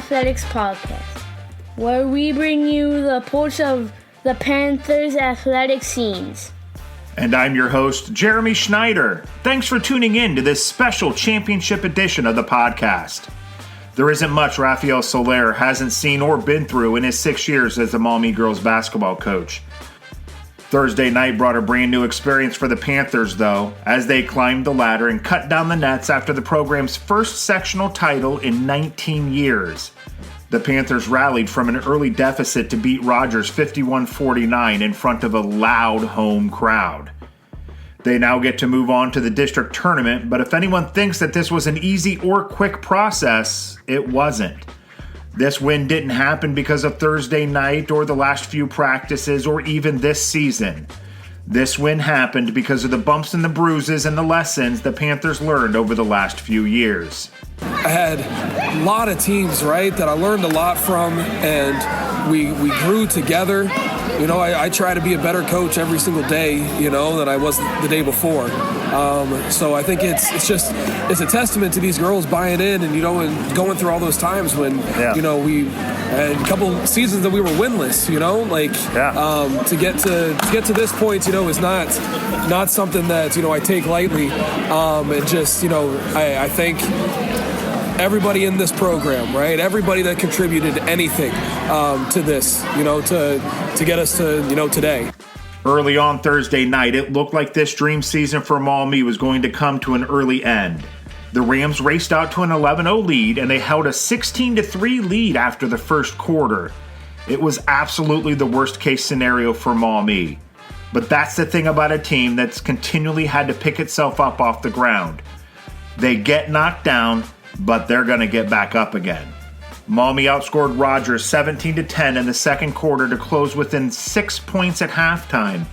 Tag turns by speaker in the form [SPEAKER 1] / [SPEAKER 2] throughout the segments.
[SPEAKER 1] Athletics podcast, where we bring you the pulse of the Panthers' athletic scenes.
[SPEAKER 2] And I'm your host, Jeremy Schneider. Thanks for tuning in to this special championship edition of the podcast. There isn't much Rafael Soler hasn't seen or been through in his 6 years as the Maumee girls basketball coach. Thursday night brought a brand new experience for the Panthers, though, as they climbed the ladder and cut down the nets after the program's first sectional title in 19 years. The Panthers rallied from an early deficit to beat Rogers 51-49 in front of a loud home crowd. They now get to move on to the district tournament, but if anyone thinks that this was an easy or quick process, it wasn't. This win didn't happen because of Thursday night or the last few practices or even this season. This win happened because of the bumps and the bruises and the lessons the Panthers learned over the last few years.
[SPEAKER 3] I had a lot of teams, right, that I learned a lot from, and we grew together. You know, I try to be a better coach every single day, you know, than I was the day before. So I think it's a testament to these girls buying in and, you know, and going through all those times when, you know, we had a couple seasons that we were winless, you know, like to get to this point, you know, is not something that, you know, I take lightly. And just, you know, I think everybody in this program, right? Everybody that contributed anything to this, you know, to get us to, you know, today.
[SPEAKER 2] Early on Thursday night, it looked like this dream season for Maumee was going to come to an early end. The Rams raced out to an 11-0 lead, and they held a 16-3 lead after the first quarter. It was absolutely the worst-case scenario for Maumee. But that's the thing about a team that's continually had to pick itself up off the ground. They get knocked down, but they're going to get back up again. Maumee outscored Rogers 17-10 in the second quarter to close within 6 points at halftime.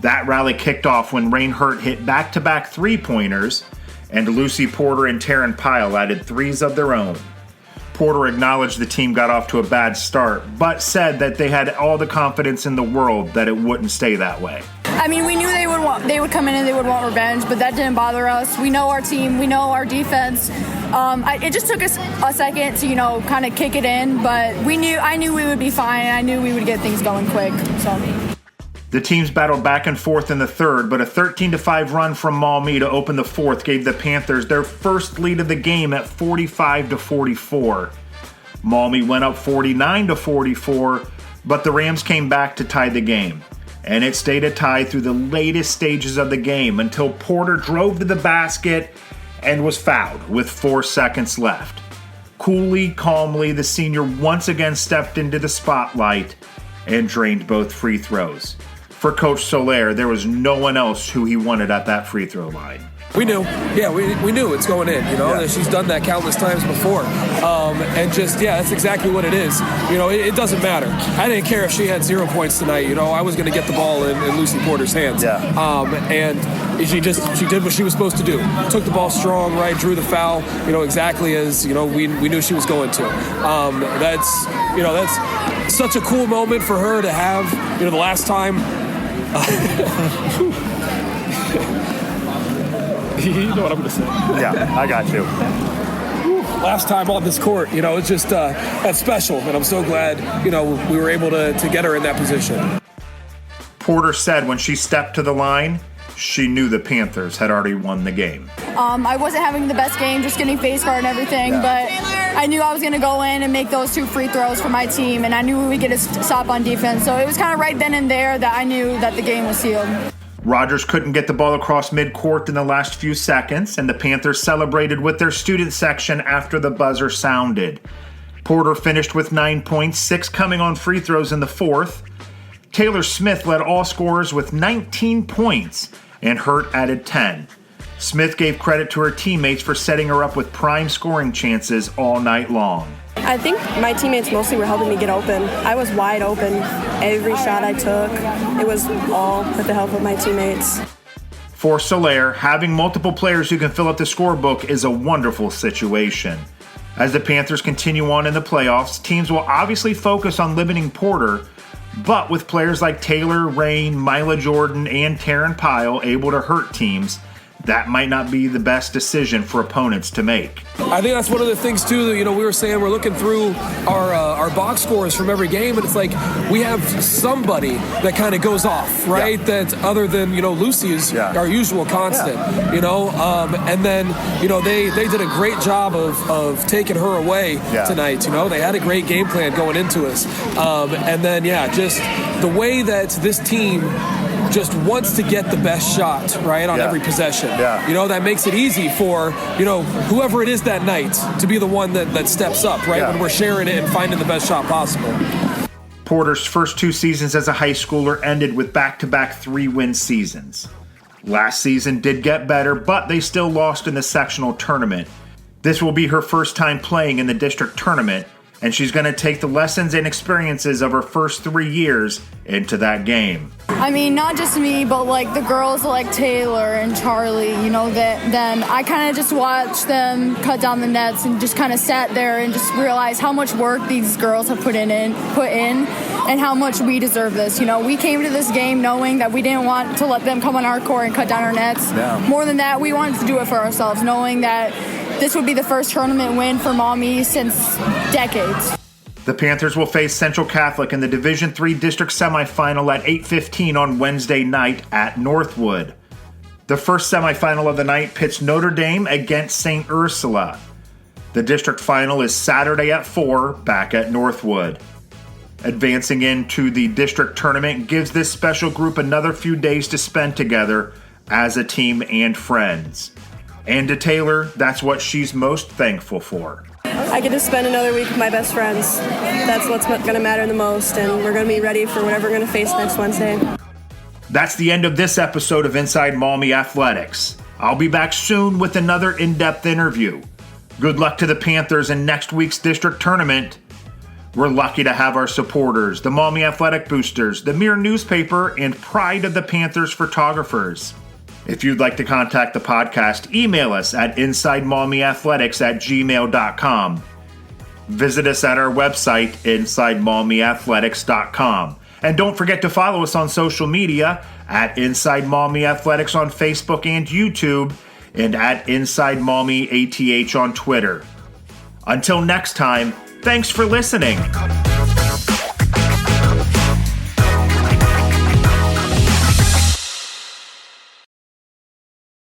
[SPEAKER 2] That rally kicked off when Rain Hurt hit back-to-back three-pointers, and Lucy Porter and Taryn Pyle added threes of their own. Porter acknowledged the team got off to a bad start, but said that they had all the confidence in the world that it wouldn't stay that way.
[SPEAKER 4] I mean, we knew they would come in and they would want revenge, but that didn't bother us. We know our team, we know our defense. It just took us a second to, you know, kind of kick it in, but I knew we would be fine, and I knew we would get things going quick. So
[SPEAKER 2] the teams battled back and forth in the third, but a 13-5 run from Maumee to open the fourth gave the Panthers their first lead of the game at 45-44. Maumee went up 49-44, but the Rams came back to tie the game. And it stayed a tie through the latest stages of the game until Porter drove to the basket and was fouled with 4 seconds left. Coolly, calmly, the senior once again stepped into the spotlight and drained both free throws. For Coach Soler, there was no one else who he wanted at that free throw line.
[SPEAKER 3] We knew. Yeah, we knew it's going in, you know. Yeah. She's done that countless times before. And just, that's exactly what it is. You know, it doesn't matter. I didn't care if she had 0 points tonight. You know, I was going to get the ball in Lucy Porter's hands. Yeah. And she did what she was supposed to do. Took the ball strong, right, drew the foul, you know, exactly as, you know, we knew she was going to. That's such a cool moment for her to have, you know, the last time. You know what I'm going to say.
[SPEAKER 2] Yeah, I got you.
[SPEAKER 3] Last time on this court, you know, it's just that's special, and I'm so glad, you know, we were able to get her in that position.
[SPEAKER 2] Porter said when she stepped to the line, she knew the Panthers had already won the game.
[SPEAKER 4] I wasn't having the best game, just getting face guard and everything, but I knew I was going to go in and make those 2 free throws for my team, and I knew we would get a stop on defense. So it was kind of right then and there that I knew that the game was sealed.
[SPEAKER 2] Rogers couldn't get the ball across midcourt in the last few seconds, and the Panthers celebrated with their student section after the buzzer sounded. Porter finished with 9 points, 6 coming on free throws in the fourth. Taylor Smith led all scorers with 19 points, and Hurt added 10. Smith gave credit to her teammates for setting her up with prime scoring chances all night long.
[SPEAKER 5] I think my teammates mostly were helping me get open. I was wide open every shot I took. It was all with the help of my teammates.
[SPEAKER 2] For Soler, having multiple players who can fill up the scorebook is a wonderful situation. As the Panthers continue on in the playoffs, teams will obviously focus on limiting Porter, but with players like Taylor, Rain, Mila Jordan, and Taryn Pyle able to hurt teams, that might not be the best decision for opponents to make.
[SPEAKER 3] I think that's one of the things, too, that, we were saying we're looking through our box scores from every game, and it's like we have somebody that kind of goes off, right? Yeah. That other than, Lucy is our usual constant, and then, they did a great job of taking her away tonight, They had a great game plan going into us. And then, just the way that this team just wants to get the best shot, right, on every possession. Yeah. That makes it easy for, whoever it is that night to be the one that steps up, right, when we're sharing it and finding the best shot possible.
[SPEAKER 2] Porter's first 2 seasons as a high schooler ended with back-to-back 3-win seasons. Last season did get better, but they still lost in the sectional tournament. This will be her first time playing in the district tournament, and she's going to take the lessons and experiences of her first 3 years into that game.
[SPEAKER 4] I mean, not just me, but like the girls like Taylor and Charlie, them. I kind of just watched them cut down the nets and just kind of sat there and just realized how much work these girls have put in and how much we deserve this. We came to this game knowing that we didn't want to let them come on our court and cut down our nets. Yeah. More than that, we wanted to do it for ourselves, knowing that this would be the first tournament win for Maumee since decades.
[SPEAKER 2] The Panthers will face Central Catholic in the Division III District Semifinal at 8:15 on Wednesday night at Northwood. The first semifinal of the night pits Notre Dame against St. Ursula. The district final is Saturday at 4 back at Northwood. Advancing into the district tournament gives this special group another few days to spend together as a team and friends. And to Taylor, that's what she's most thankful for.
[SPEAKER 5] I get to spend another week with my best friends. That's what's going to matter the most, and we're going to be ready for whatever we're going to face next Wednesday.
[SPEAKER 2] That's the end of this episode of Inside Maumee Athletics. I'll be back soon with another in-depth interview. Good luck to the Panthers in next week's district tournament. We're lucky to have our supporters, the Maumee Athletic Boosters, the Mirror newspaper, and Pride of the Panthers photographers. If you'd like to contact the podcast, email us at insidemaumeeathletics@gmail.com. Visit us at our website, insidemaumeeathletics.com. And don't forget to follow us on social media at Inside Maumee Athletics on Facebook and YouTube, and at Inside Maumee ATH on Twitter. Until next time, thanks for listening.